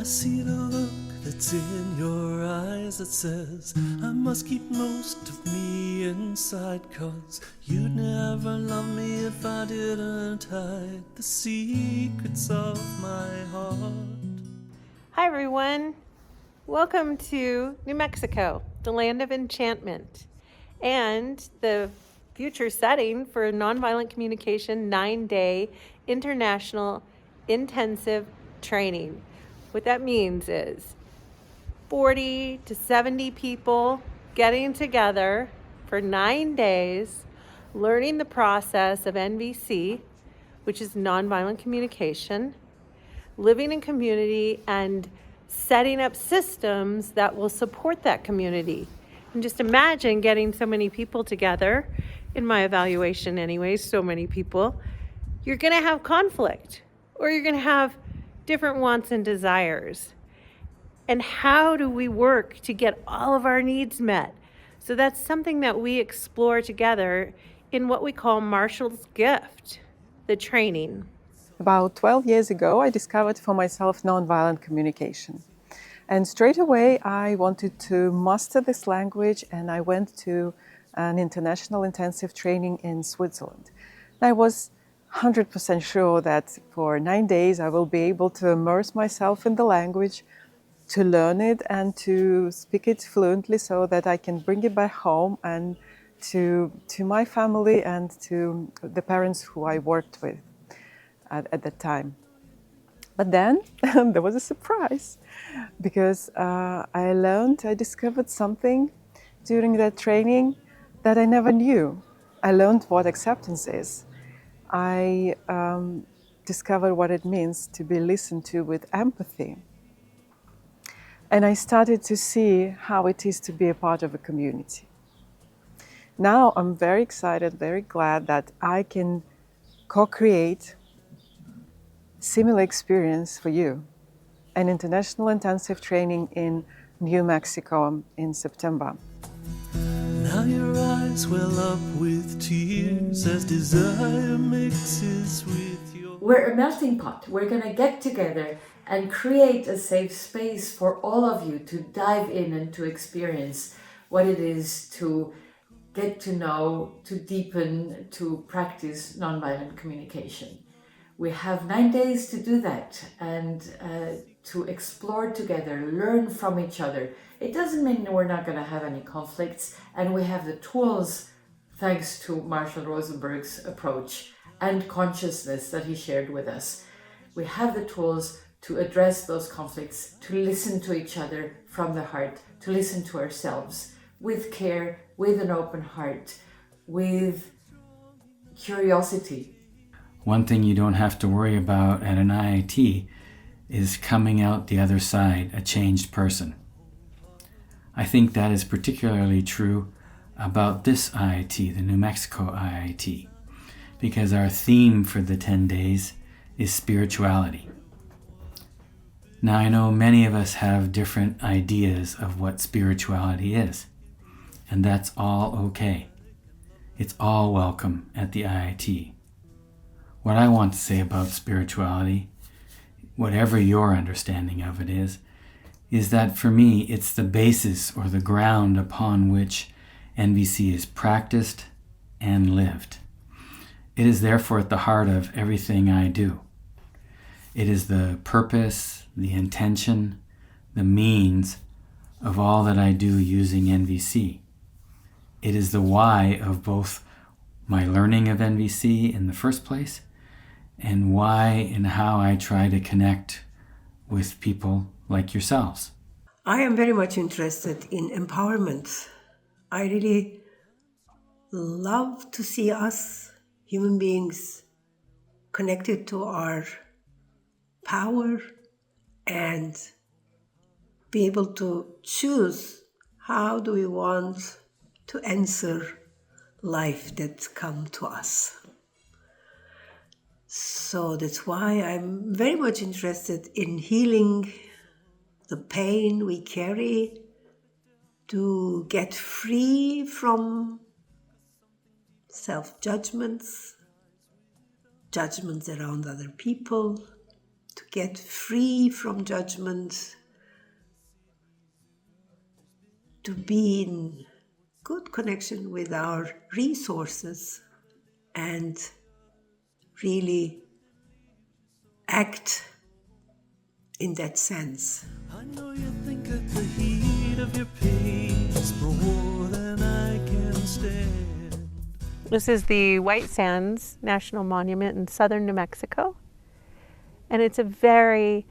see the look that's in your eyes that says I must keep most of me inside, 'cause you'd never love me if I didn't hide the secrets of my heart. Hi everyone, welcome to New Mexico, the land of enchantment, and the future setting for Nonviolent Communication 9-day international intensive training. What that means is 40 to 70 people getting together for 9 days, learning the process of NVC, which is nonviolent communication, living in community, and setting up systems that will support that community. And just imagine getting so many people together, in my evaluation anyways, so many people, you're gonna have conflict, or you're gonna have different wants and desires. And how do we work to get all of our needs met? So that's something that we explore together in what we call Marshall's Gift, the training. About 12 years ago, I discovered for myself nonviolent communication. And straight away, I wanted to master this language, and I went to an international intensive training in Switzerland. I was 100% sure that for 9 days, I will be able to immerse myself in the language, to learn it and to speak it fluently so that I can bring it back home and to my family and to the parents who I worked with at that time. But then there was a surprise, because I discovered something during that training that I never knew. I learned what acceptance is. I discovered what it means to be listened to with empathy. And I started to see how it is to be a part of a community. Now I'm very excited, very glad that I can co-create similar experience for you, an international intensive training in New Mexico in September. Now your eyes well up with tears as desire mixes with your... We're a melting pot. We're going to get together and create a safe space for all of you to dive in and to experience what it is to get to know, to deepen, to practice nonviolent communication. We have 9 days to do that and to explore together, learn from each other. It doesn't mean we're not going to have any conflicts, and we have the tools, thanks to Marshall Rosenberg's approach and consciousness that he shared with us. We have the tools to address those conflicts, to listen to each other from the heart, to listen to ourselves with care, with an open heart, with curiosity. One thing you don't have to worry about at an IIT is coming out the other side a changed person. I think that is particularly true about this IIT, the New Mexico IIT, because our theme for the 10 days is spirituality. Now, I know many of us have different ideas of what spirituality is, and that's all okay. It's all welcome at the IIT. What I want to say about spirituality, whatever your understanding of it is that for me, it's the basis or the ground upon which NVC is practiced and lived. It is therefore at the heart of everything I do. It is the purpose, the intention, the means of all that I do using NVC. It is the why of both my learning of NVC in the first place and why and how I try to connect with people like yourselves. I am very much interested in empowerment. I really love to see us, human beings, connected to our power and be able to choose how do we want to answer life that's come to us. So that's why I'm very much interested in healing the pain we carry, to get free from self-judgments, judgments around other people, to get free from judgment, to be in good connection with our resources and really act in that sense. I know you think that the heat of your pain is more than I can stand. This is the White Sands National Monument in southern New Mexico. And it's a very,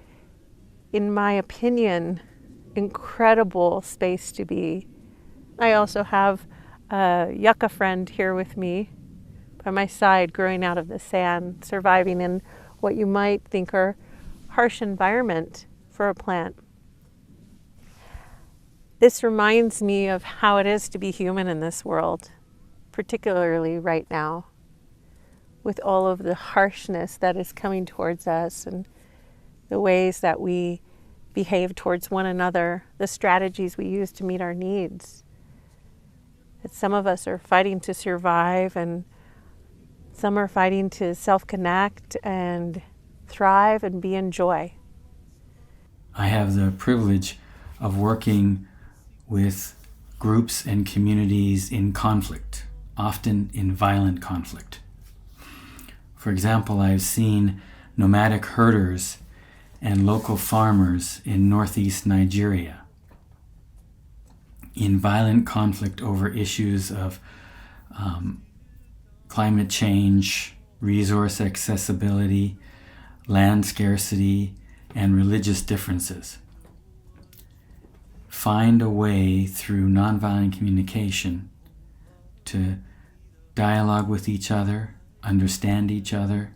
in my opinion, incredible space to be. I also have a yucca friend here with me by my side, growing out of the sand, surviving in what you might think are harsh environment for a plant. This reminds me of how it is to be human in this world, particularly right now, with all of the harshness that is coming towards us and the ways that we behave towards one another, the strategies we use to meet our needs. That some of us are fighting to survive and some are fighting to self-connect and thrive and be in joy. I have the privilege of working with groups and communities in conflict, often in violent conflict. For example, I've seen nomadic herders and local farmers in northeast Nigeria in violent conflict over issues of climate change, resource accessibility, land scarcity, and religious differences. Find a way through nonviolent communication to dialogue with each other, understand each other,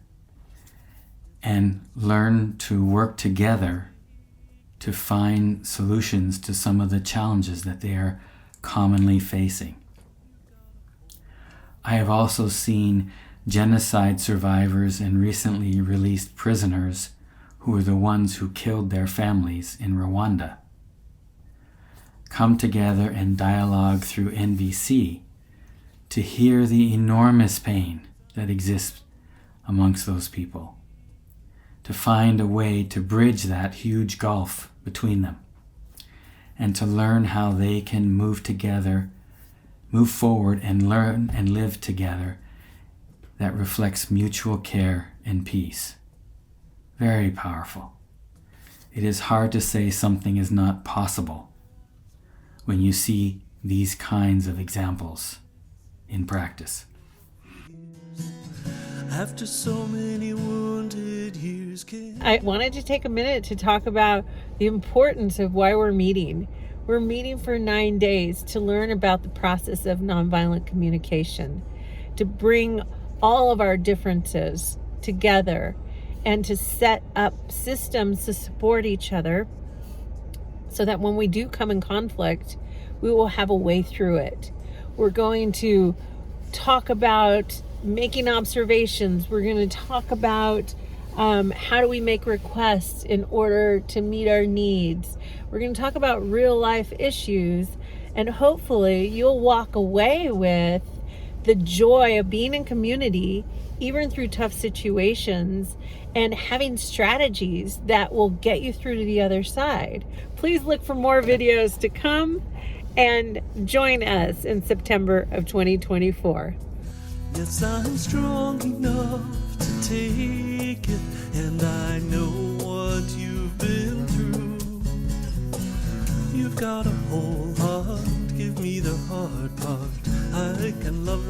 and learn to work together to find solutions to some of the challenges that they are commonly facing. I have also seen genocide survivors and recently released prisoners who were the ones who killed their families in Rwanda come together and dialogue through NVC to hear the enormous pain that exists amongst those people, to find a way to bridge that huge gulf between them, and to learn how they can move together, move forward and learn and live together that reflects mutual care and peace. Very powerful. It is hard to say something is not possible when you see these kinds of examples in practice. After so many wounded years, I wanted to take a minute to talk about the importance of why we're meeting. We're meeting for 9 days to learn about the process of nonviolent communication, to bring all of our differences together and to set up systems to support each other so that when we do come in conflict, we will have a way through it. We're going to talk about making observations. We're going to talk about how do we make requests in order to meet our needs. We're going to talk about real life issues, and hopefully you'll walk away with the joy of being in community, even through tough situations, and having strategies that will get you through to the other side. Please look for more videos to come and join us in September of 2024. yes, I'm strong enough to take it, and I know what you've been through. You've got a whole heart, give me the hard part. I can love